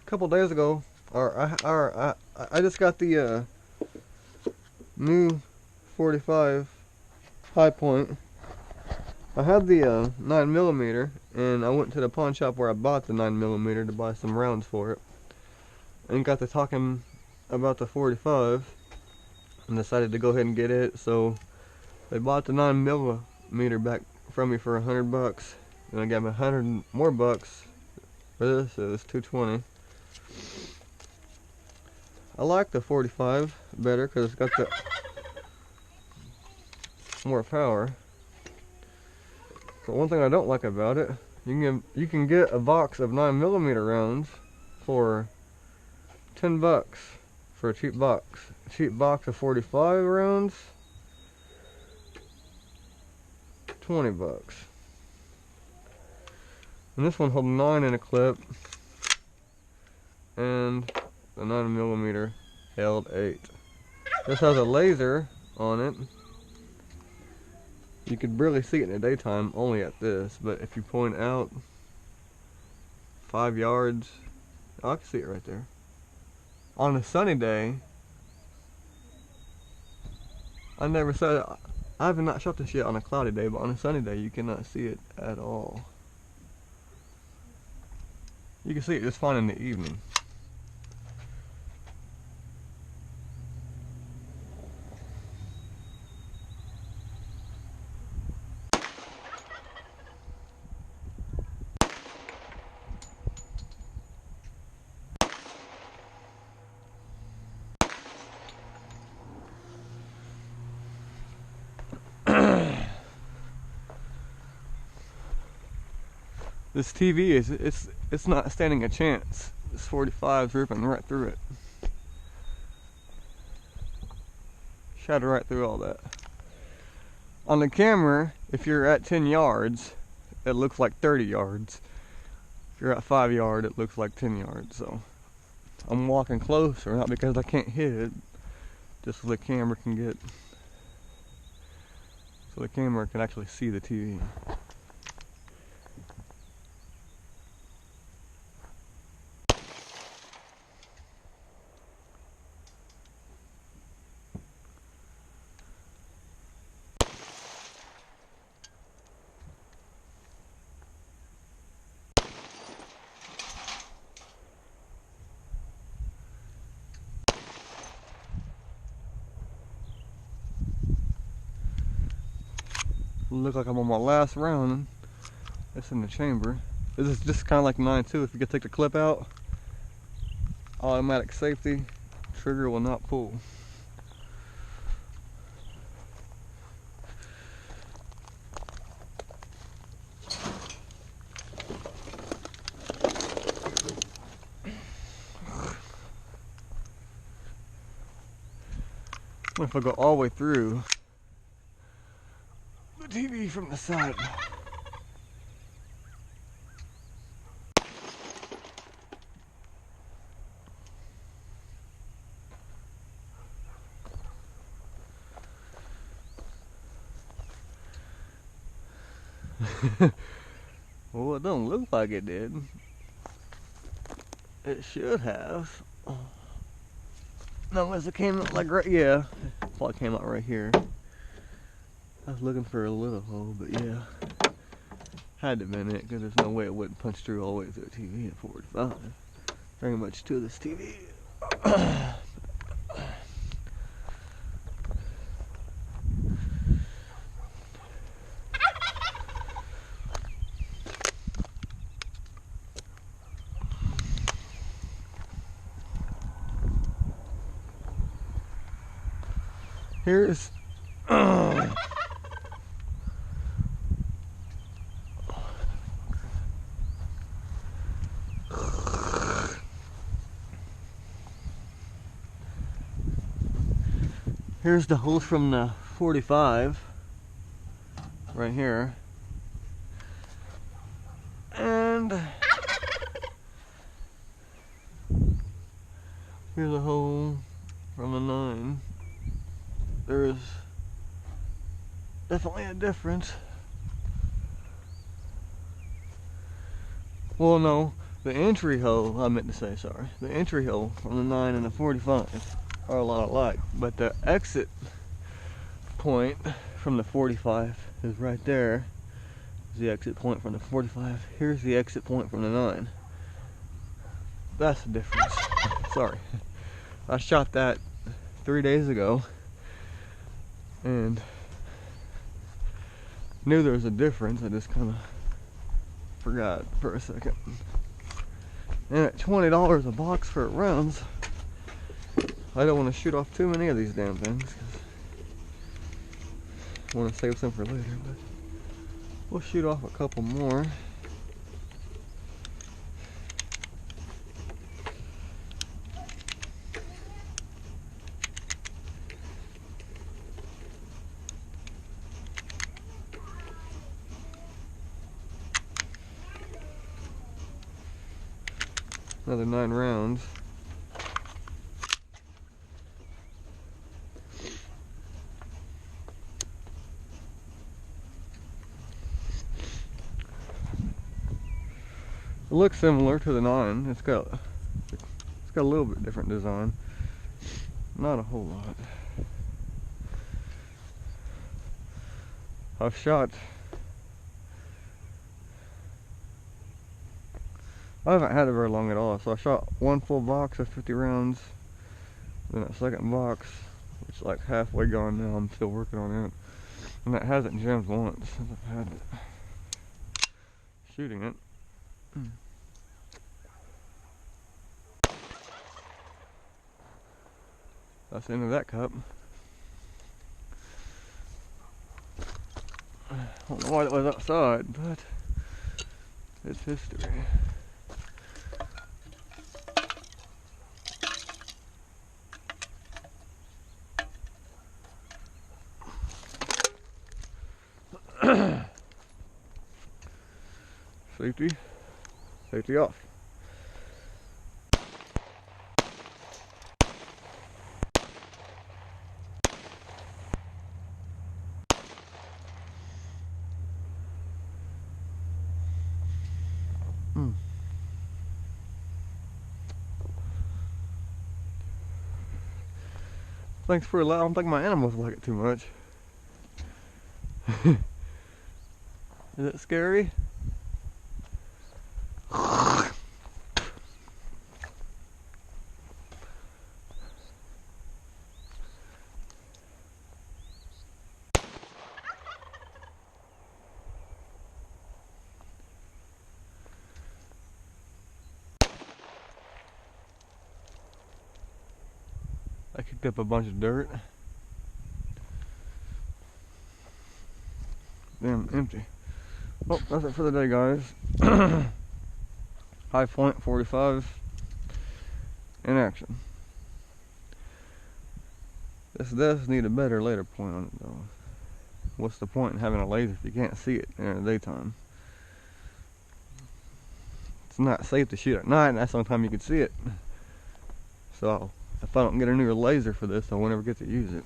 couple days ago, I just got the new 45 high point. I had the 9mm, and I went to the pawn shop where I bought the 9mm to buy some rounds for it, and got to talking about the 45 and decided to go ahead and get it. So they bought the 9mm back from me for $100, and I got me 100 more bucks for this. It was $220. I like the 45 better because it's got the more power. But one thing I don't like about it, you can get a box of 9mm rounds for $10 for a cheap box. A cheap box of 45 rounds, $20. And this one holds 9 in a clip, and the 9mm held 8. This has a laser on it. You could barely see it in the daytime, only at this, but if you point out 5 yards, oh, I can see it right there. On a sunny day, I never said, I have not shot this yet on a cloudy day, but on a sunny day you cannot see it at all. You can see it just fine in the evening. This TV it's not standing a chance. This 45's ripping right through it. Shattered right through all that. On the camera, if you're at 10 yards, it looks like 30 yards. If you're at 5 yards, it looks like 10 yards. So I'm walking closer, not because I can't hit it, just so the camera can get, so the camera can actually see the TV. Look like I'm on my last round. It's in the chamber. This is just kind of like 9.2. If you could take the clip out, automatic safety, trigger will not pull. What if I go all the way through the TV from the side? Well, it don't look like it did. It should have. No, unless it came out like right, yeah. Well, it came out right here. I was looking for a little hole, but yeah. Had to have been it, because there's no way it wouldn't punch through all the way through the TV at 45. Very much to this TV. Here's here's the hose from the 45 right here, and here's a hole from the 9. There's definitely a difference. Well, no, The entry hole, I meant to say, sorry. The entry hole from the 9 and the 45 are a lot alike, but the exit point from the 45 is right there. Is the exit point from the 45. Here's the exit point from the 9. That's the difference. Sorry. I shot that 3 days ago and knew there was a difference. I just kind of forgot for a second. And at $20 a box for rounds, I don't want to shoot off too many of these damn things, 'cause I want to save some for later, but we'll shoot off a couple more. Another 9 rounds. It looks similar to the 9. It's got a little bit different design. Not a whole lot. I've shot. I haven't had it very long at all, so I shot one full box of 50 rounds, then a second box, which is like halfway gone now. I'm still working on it, and that hasn't jammed once since I've had it. Shooting it. That's the end of that cup. I don't know why it was outside, but it's history. Safety off. Thanks for allowing. I don't think my animals like it too much. Is it scary? I kicked up a bunch of dirt. Damn, empty. Well, that's it for the day, guys. High point 45 in action. This does need a better later point on it, though. What's the point in having a laser if you can't see it in the daytime? It's not safe to shoot at night, and that's the only time you can see it. So if I don't get a new laser for this, I won't ever get to use it.